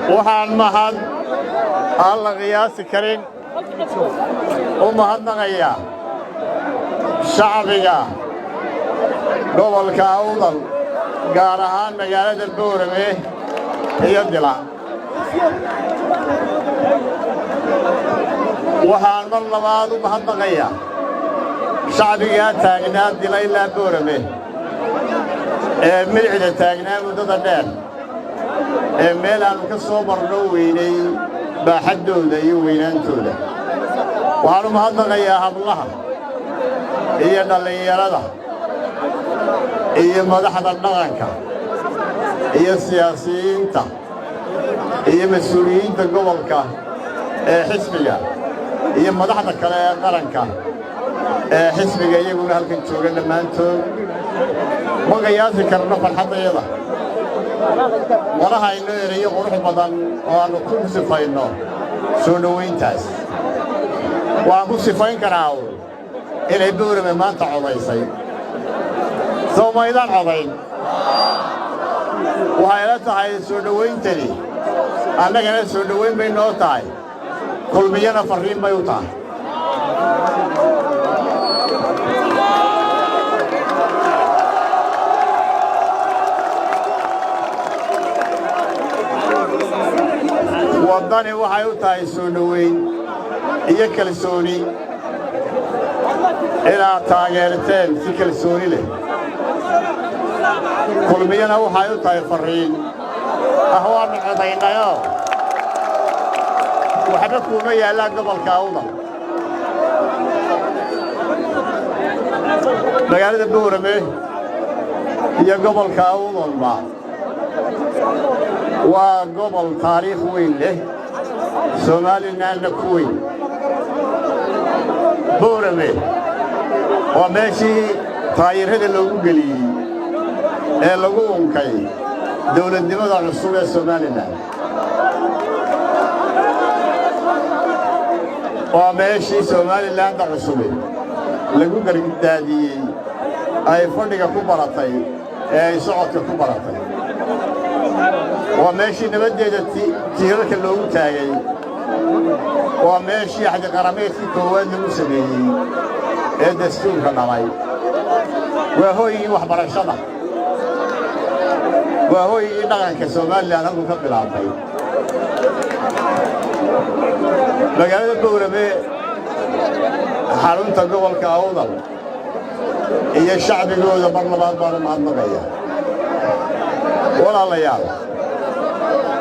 waxaan mahad aan la qiyaasi karin u mahadnaqayaa shacbiga gobolka Awdal gaar ahaan magaalada Boorame iyo Dila waxaan mar labaad u mahadnaqayaa shacbiga taagnaa Dila ilaa Boorame ee milcida taagnaa muddada dheer ee meel aan ka soo marno weynay baaxadooda iyo weynaantooda waxaan u mahadnaqayaa hablaha iyo dhalinyarada iyo madaxda dhaqanka iyo siyaasiyiinta iyo mas'uuliyiinta gobolka ee xisbiga iyo madaxda kale ee qaranka ee xisbiga iyaguna halkan jooga dhammaantood ma qiyaasi karno farxaddayada ولها إنه يريد قروح بدن وأنو كل صفينه سونو وينتاس وأنو صفين كراو إلى دور من ما تعوضي سي ثم إذا عضين وهايلتها هاي سونو وينتري أنا كنا سونو وين بين نوتاي كل ميانا فرين ما يوتا wadani waxay u tahay soo dhaweyn iyo kalsooni ilaa taageerteen si kalsooni leh kulmiyana waxay u tahay fariin ahwaan codaynayo waxba kuma yaalaa gobolka Awdal magaalada Boorame iyo gobolka Awdalba وقبل تاريخ وين له سومالينا نكوين بورمي وماشي طاير هذا اللي قلي اللي قوم كي دولة دماغ الرسول سومالينا وماشي سومالينا عند الرسول اللي قلي دادي أي فندق كبرتي أي صعود كبرتي وماشي نبدأ تيرك اللون تاعي وماشي أحد قرامات كوان المسلمين الدستور كنراي وهو يوحبر الشطح وهو ينغن كسومال اللي أنا أقول قبل العطي مقالة بورمي حرم تقول كأوضل هي الشعب يقول برلمان برلمان مغير ولا الله يعلم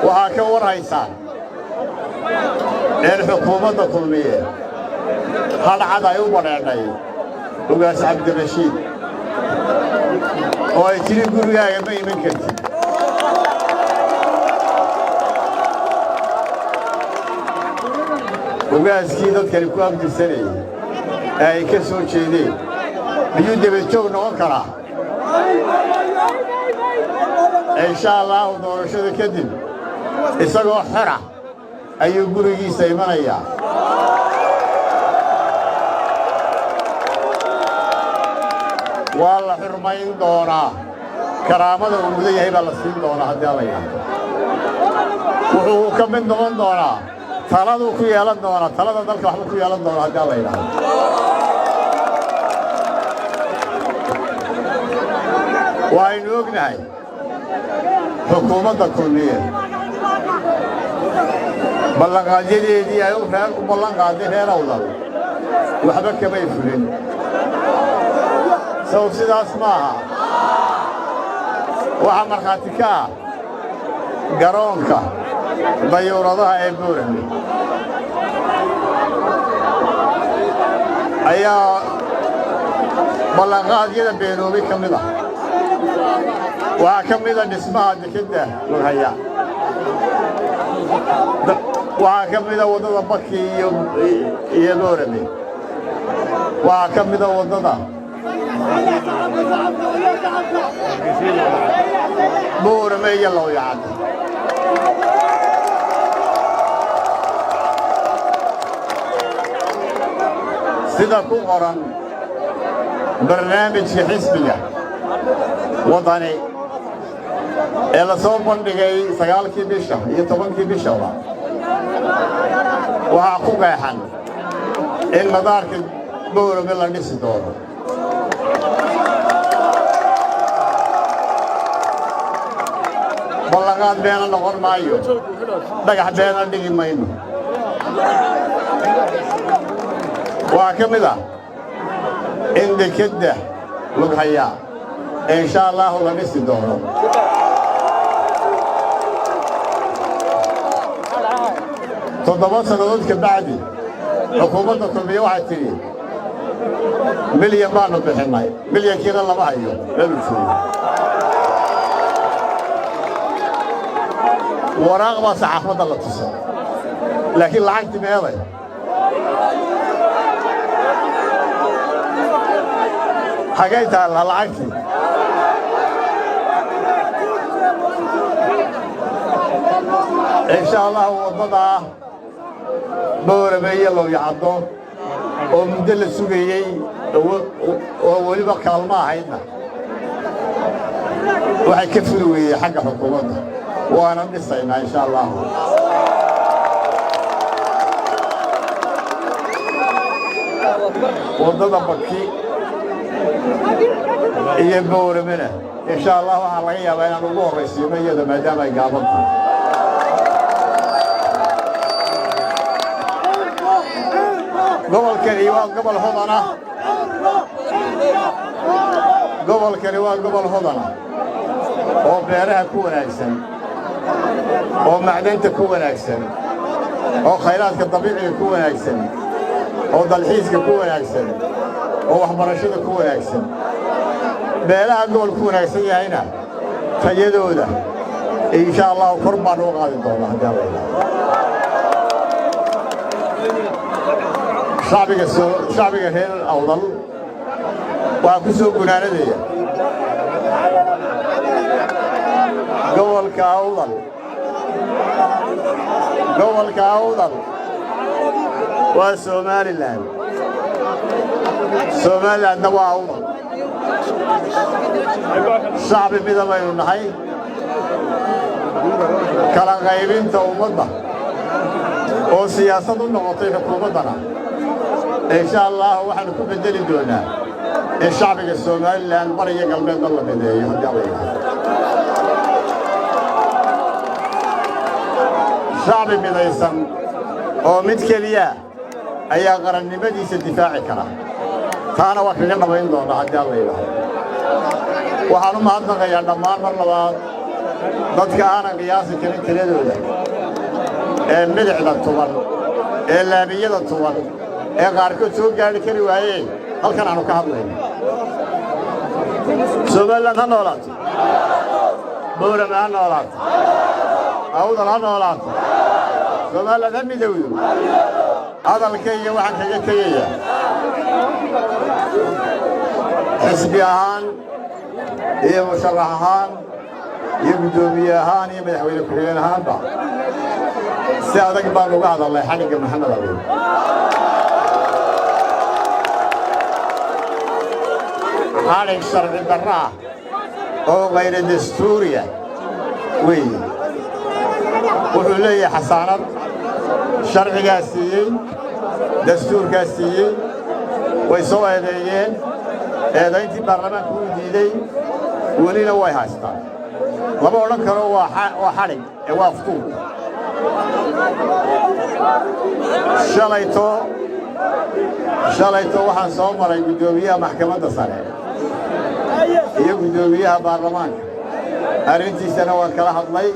وهاكا ورهيسان الحكومة الكلمية هل عاد يوبر يعني وقاس عبد الرشيد ويتري يقول يا يمي من كنت وقاس كيدت كان يكون عبد السنة أي كسر شيء بيجي بيشوف نوكرا إن شاء الله ودور شذ كذب isagoo xira ayuu gurigiisa imanaya waa la xurmayn doonaa karaamada uu mudan yahay baa la siin doonaa haddii alla yidhaahdo wuxuu ka mid noqon doonaa taladuu ku yeelan doonaa talada dalka waxbuu ku yeelan doonaa haddii alla yidhaahdo waaynu ognahay xukuumadda kulmiye ballanqaadyadii ay u ballan qaaday reer Awdal waxba kama fulin soo sidaas maaha waxa markhaati ka garoonka dayuuradaha ee Boorame ayaa ballanqaadyada beenoobay ka mid ah waxaa ka mid ah dhismaha dekedda Lugaya waxaa ka mid ah waddada Baki iyo Boorame waxaa ka mid ah waddada Boorame iyo Looyacad sida ku qoran barnaamijka xisbiga wadani ee la soo bandhigay 9kii bisha iyo 10kii bisha waxaa ku qeexan in madaarka Boorame la dhisi doono ballanqaad beena noqon maayo dhagax beena dhigi mayno waxaa ka mid ah in dekeda lagu hayaa insha Allah la dhisi doono toddoba sanadood ka bacdi xukuumadda kulmiye waxay tiri milyan baanu bixinay milyankiina lama hayo meel joogo waraaq baa saxaafadda la tusay laakiin lacagti meeday xagay taallaa lacagtii insha Allah wadada Boorame iyo Looyacado oo muddo la sugayay oo waliba kaalmo ahaydna waxay ka fulweeyay xagga xukuumadda waana dhisaynaa insha Allah wadada Baki iyo Boorame insha Allah waxaa laga yaabaa inaan ugu horeysiino iyada maadaama ay gaaban tahay gobolkani waa gobol hodana oo beeraha ku wanaagsan oo macdanta ku wanaagsan oo khayraadka dabiiciga ku wanaagsan oo dalxiiska ku wanaagsan oo waxbarashada ku wanaagsan beeraha gobol ku wanaagsan yahayna tayadooda insha Allah kor baan u qaadi doonaa haddii Allah شعبك هنا الأفضل وأكسو بنانية قول كأفضل وسومالي لاند نوع أفضل شعبي بيدا ما ينحي كلا غيبين تومضة وسياسة النقطة حكومتنا إن شاء الله وحنا كبدل دونا الشعب السومالي لأن بريء قلبي الله بديه شعب بديسم ومتكليا أي قرن بديس الدفاع كره كان وكنا نبين دونا حتى الله يله وحنا ما عندنا غير دمار مرلوات ضد كأنا قياس كني تريدوده المدح للطوال اللابية للطوال qaarkood soo gaari kari waayeen halkan aanu ka hadlayno Soomaaliland ha noolaato Boorame ha noolaato Awdal ha noolaato Soomaaliland ha midowdo hadalkayga waxaan kaga tegayaa xisbi ahaan iyo musharax ahaan iyo gudoomiye ahaan iyo madaxweyne ku-xigeen ahaanba si adag baan uga hadalnay xaligga Maxamed Ali حالك شرعي الدراء أو غير دستورية وي وحولي حسانات شرعي قاسيين دستور قاسيين ويسوى هذين هذا انتي برلمان كون ديدي ولينا واي هاستان لما أقول لك هو حالك هو فطور شاليتو waxaan soo maray gudoomiyaha maxkamadda sare iyo gudoomiyaha baarlamaanka arrintiisana waan kala hadlay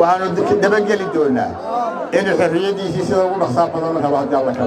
waxaanu dabageli doonaa in xorriyadiisa sida ugu dhaqsaha badan la rabo haddii Allah ka